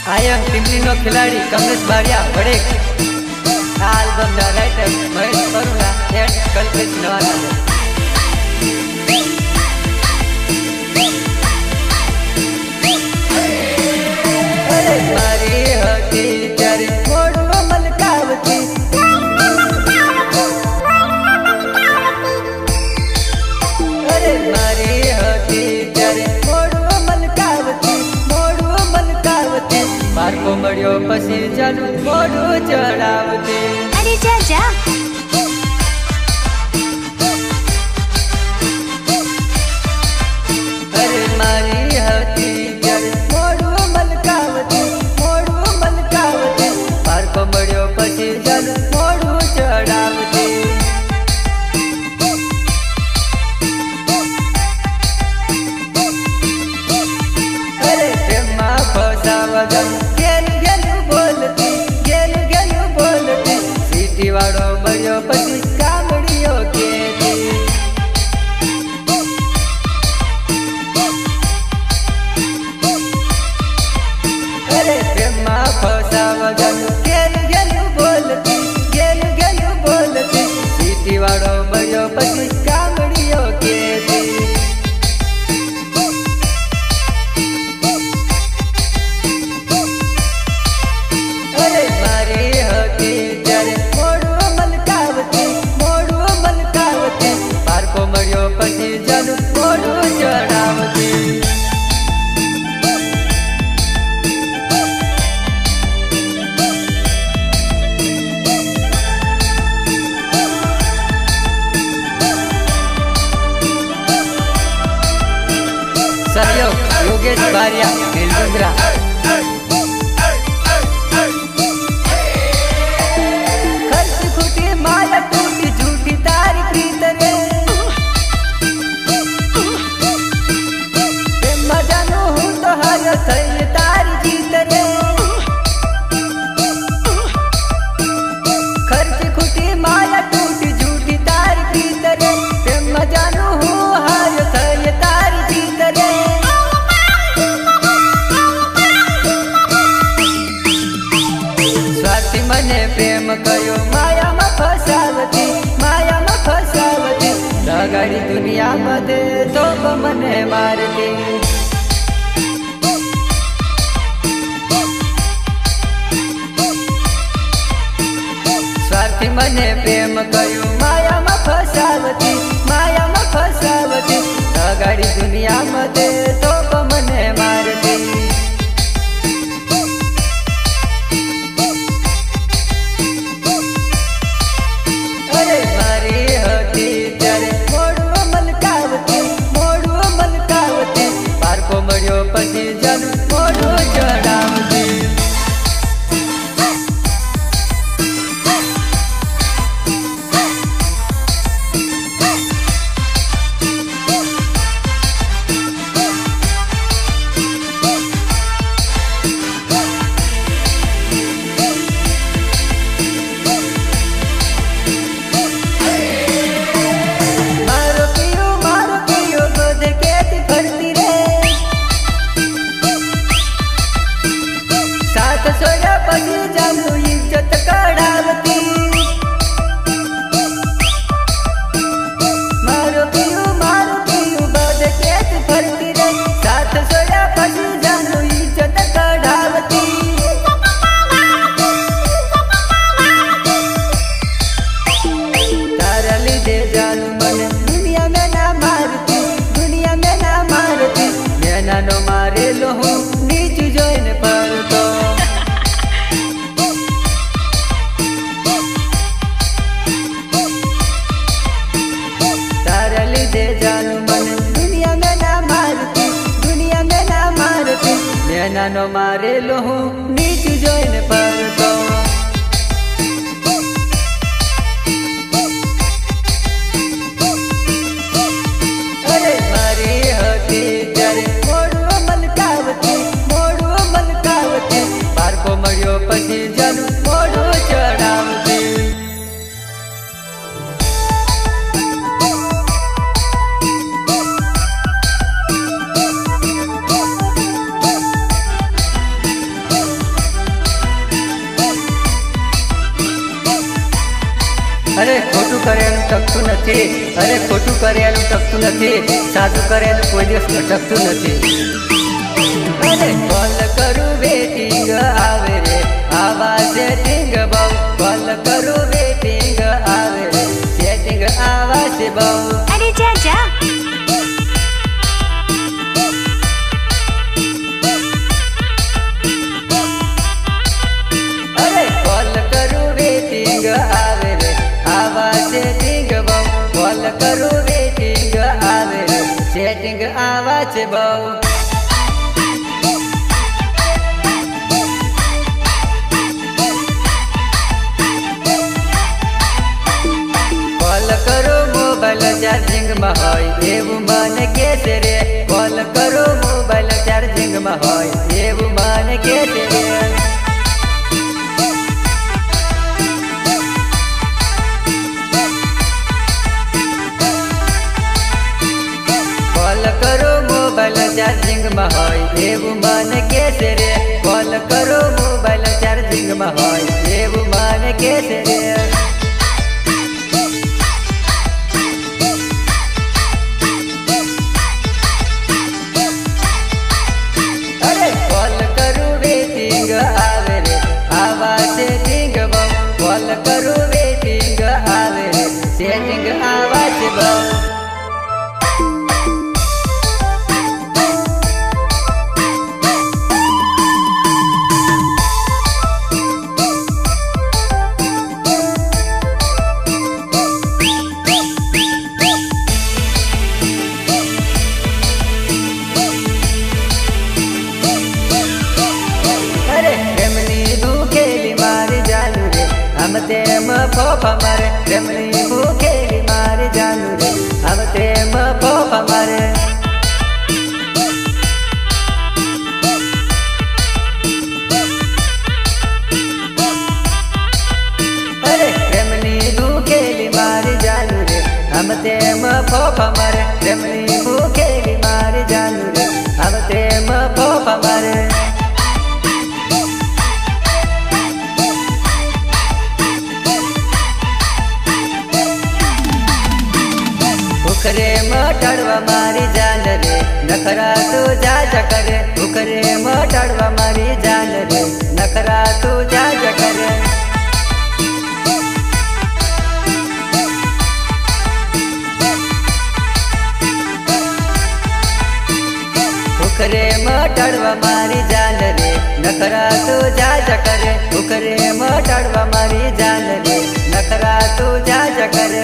આયમ ટીમલીનો ખેલાડી કમલેશ બારિયા વડેક આ આલ્બમના writer Mahesh પરુણા and Kalpesh નવાના મારી હતી ત્યારે મોડું મલકાવતી અરે મારી હતી ત્યારે મોડું મલકાવતી માર્કો મળ્યો પછી જાનું મોડું ચડાવતી અરે જા જા અરે મારી હતી ત્યારે મોડું મલકાવતી માર્કો મળ્યો પછી જાનું મોડું ચડાવતી અરે પ્રેમમાં ફસાવા જાનું ગેલું બોલતી સીટી વાળો મળ્યો પછી કામડીઓ કેતી અરે પ્રેમમાં ફસાવા જાનું ગેલું બોલતી સીટી વાળો મળ્યો પછી કામડીઓ કેતી અરે મારી હતી ત્યારે મોડું મલકાવતી પારકો મળ્યો પછી જાનું મોડું ચડાવતી સહયોગ યોગેશ બારિયા નીલગુંદરા ખર્ચ ખૂટી માયા તૂટી જૂઠી તારી પ્રીત રે પ્રેમમાં જાનું હું તો હાર થઈ તારી જીત રે ખર્ચ ખૂટી માયા તૂટી જૂઠી તારી પ્રીત રે પ્રેમમાં જાનું હું હાર થઈ તારી જીત રે સ્વાર્થી મને પ્રેમ કયો માયામાં ફસાવતી લગાડી દુનિયા બધે તો મને મારતી સ્વાર્થી મને પ્રેમ કયો માયામાં ફસાવતી લગાડી દુનિયા બધે તો મને મારતી અરે મારી હતી ત્યારે મોડું મલકાવતી પારકો મળ્યો પછી જાનું મોડું ચડાવતી મારો પિયો બધે કેતી ફરતી રે સાથ છોડ્યા પછી જાનું ઇજ્જત કઢાવતી મારો પિયો બધે કેતી ફરતી રે સાથ છોડ્યા પછી જાનું ઇજ્જત કઢાવતી તારા લીધે જાનું મને દુનિયા મેં ના મારતી મેં નાનો મારેલો હું નીચું જોઈને પડતો તારા લીધે જાનું મને દુનિયા મેં ના મારતી મેં નાનો મારેલો હું નીચું જોઈને પડતો અરે મારી હતી ત્યારે મોડું મલકાવતી પારકો મળ્યો પછી જાનું મોડું ચડાવતી ટકતું નથી, અરે ખોટું કરેલું ટકતું નથી, સાચું કરેલું કોઈ દિવસ ટકતું નથી. અરે કોલ કરું વેટિંગ આવે રે, આવા સેટિંગ બહુ. કોલ કરું વેટિંગ આવે રે, સેટિંગ આવા છે બહુ. અરે જા જા. અરે કોલ કરું વેટિંગ આવે રે, આવા સેટિંગ બહુ. કોલ કરું વેટિંગ આવે રે, સેટિંગ આવા છે બહુ. ચાર્જિંગમાં હોય એવું મને કે છે રે. કોલ કરો મોબાઈલ ચાર્જિંગમાં હોય એવું મને કે છે રે. કોલ કરો મોબાઈલ ચાર્જિંગમાં હોય એવું મને કે છે રે. કોલ કરો મોબાઈલ ચાર્જિંગમાં હોય એવું મને કે છે રે. આવે રે, આવા સેટિંગ બહુ. કોલ કરું વેટિંગ આવે રે, સેટિંગ આવા છે બહુ. આમ તેમ ફોફા મારે, પ્રેમની ભૂખેલી મારી જાનું રે. આમ તેમ ફોફા મારે. અરે પ્રેમની ભૂખેલી મારી જાનું રે. આમ તેમ ફોફા મારે, પ્રેમની ભૂખેલી મારી જાનું રે. આમ તેમ ફોફા મારે. ઉખરે મટાડવા મારી જાન રે, નખરા તું જાજ કરે. ઉખરે મટાડવા મારી જાન રે, નખરા તું જાજ કરે. ઉખરે મટાડવા મારી જાન રે, નખરા તું જાજ કરે. ઉખરે મટાડવા મારી જાન રે, નખરા તું જાજ કરે.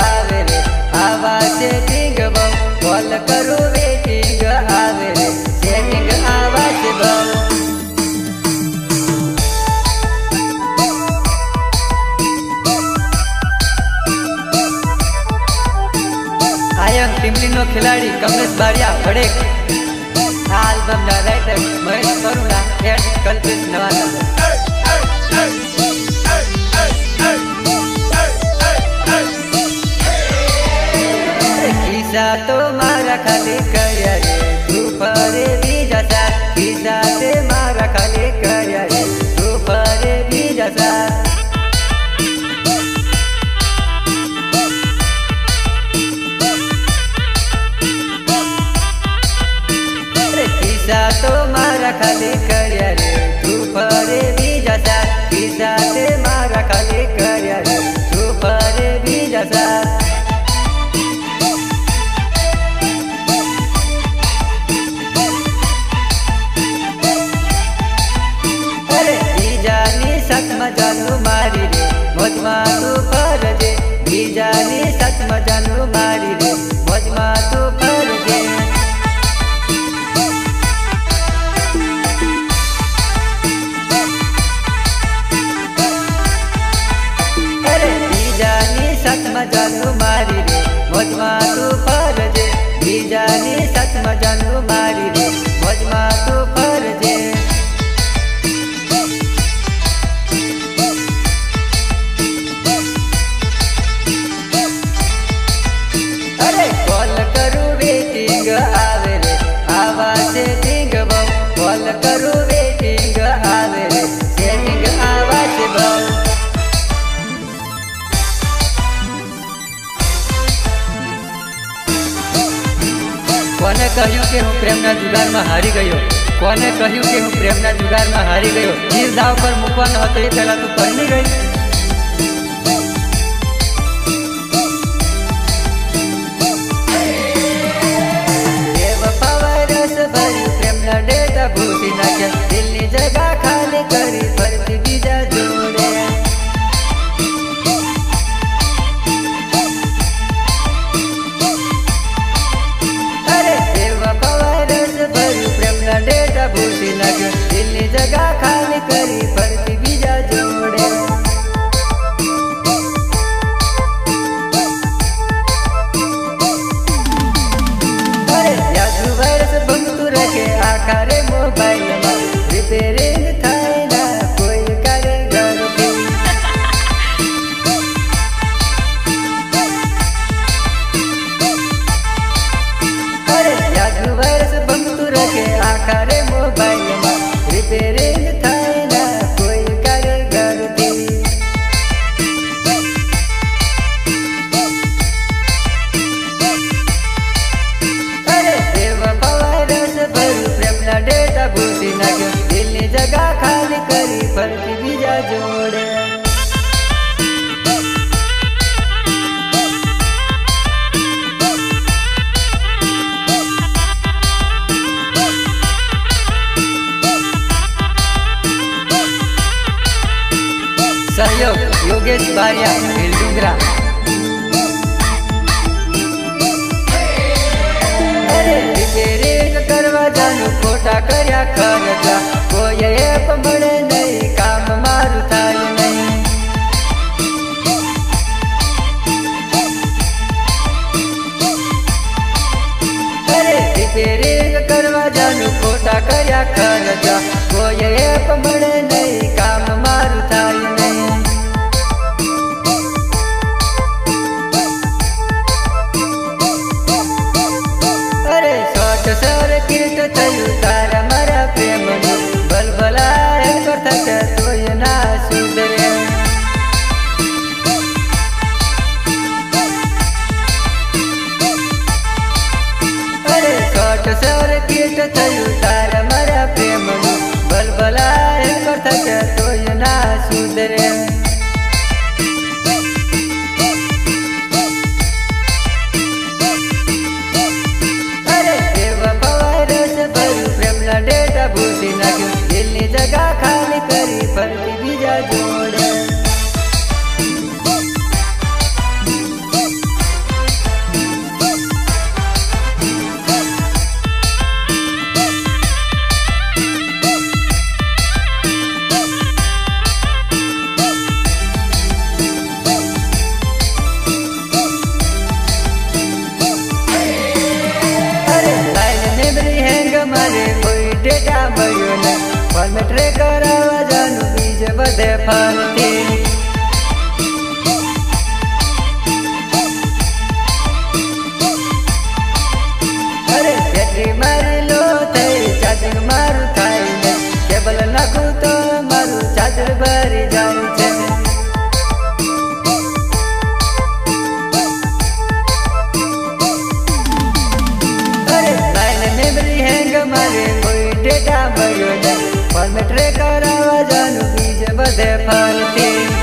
આવે રે, આવા સેટિંગ બહુ. કોલ કરું વેટિંગ આવે રે, સેટિંગ આવા છે બહુ. આયમ ટીમલીનો ખેલાડી કમલેશ બારિયા વડેક. આ આલ્બમના રાઇટર મહેશ કરુણા, એડ કલ્પેશ નવાલા. ખિસ્સા તો મારા ખાલી કર્યા રે, તું ફરે બીજા સાથ. ખિસ્સા તે મારા ખાલી કર્યા રે, તું ફરે બીજા સાથ. ખિસ્સા તો મારા ખાલી કર્યા રે, તું ફરે બીજા સાથ. ખિસ્સા તે મારા ખાલી કર્યા રે, તું ફરે બીજા સાથ. જાનું મારી રે, મોજમાં તું ફરજે. બીજાની સાથમાં જાનું મારી રે, મોજમાં તું ફરજે. અરે બીજાની સાથમાં જાનું મારી રે, મોજમાં તું ફરજે. બીજાની સાથમાં જાનું મારી રે, મોજમાં તું ફરજે. અરે કોલ કરું વેટિંગ આવે કે હું પ્રેમના જુગારમાં હારી ગયો? કોને કહ્યું કે હું પ્રેમના જુગારમાં હારી ગયો? તીર દાવ પર મૂકવાનો હતો એ પહેલા તું પરણી ગઈ. પ્રેમના ડેટા ભૂસી નાખ્યા, દિલની જગા ખાલી કરી ફરતી બીજા જોડે. અરે બેવફા રસ ભર્યું પ્રેમના ડેટા ભૂસી નાખ્યા, દિલની જગા ખાલી કરી ફરતી બીજા જોડે. આખરે મોબાઈલમાં રિપેરિંગ થાય ના કોઈ કારીગરથી. અરે યાદનું વર્ષ બનતું રહે, આખરે મોબાઈલમાં રિપેરિંગ થાય ના કોઈ કારીગરથી. અરે બેવફા રસ ભર્યું પ્રેમના ડેટા ભૂસી નાખ્યો, દિલની જગા ખાલી કરી ફરતી બીજા જોડે. સહયોગ યોગેશ બારિયા, ભીલડુંગરા. રિપેરિંગ કરવા જાનું ખોટા કર્યા ખર્ચા, કોઈ એપ મળે નહીં, કામ મારું થાય નહીં. અરે રિપેરિંગ કરવા જાનું ખોટા કર્યા ખર્ચા, કોઈ એપ મળે નહીં, કામ મારું થાય નહીં. સર્કિટ થયું તારા મારા પ્રેમનું, ભલભલા કરતા તોય ના સુધરે. અરે શોર્ટ સર્કિટ થયું તારા મારા પ્રેમનું, ભલભલા કરતા તોય ના સુધરે. પ્રેમના ડેટા ભૂસી નાખ્યું, દિલની જગા ખાલી કરી ફરતી બીજા જોડે. મારે કોઈ ડેટા મળ્યો ને, ફોર્મેટ રે કરાવવા જાનું બીજે બધે ફરતી. અરે બેટરી મારી લો થઈ, ચાર્જિંગ મારું થાય ને, કેબલ નાખું તો મારું ચાર્જર ભરી જાય છે. મારે કોઈ ડેટા મળ્યો ને, ફોર્મેટ રે કરાવવા જાનું બીજે બધે ફરતી.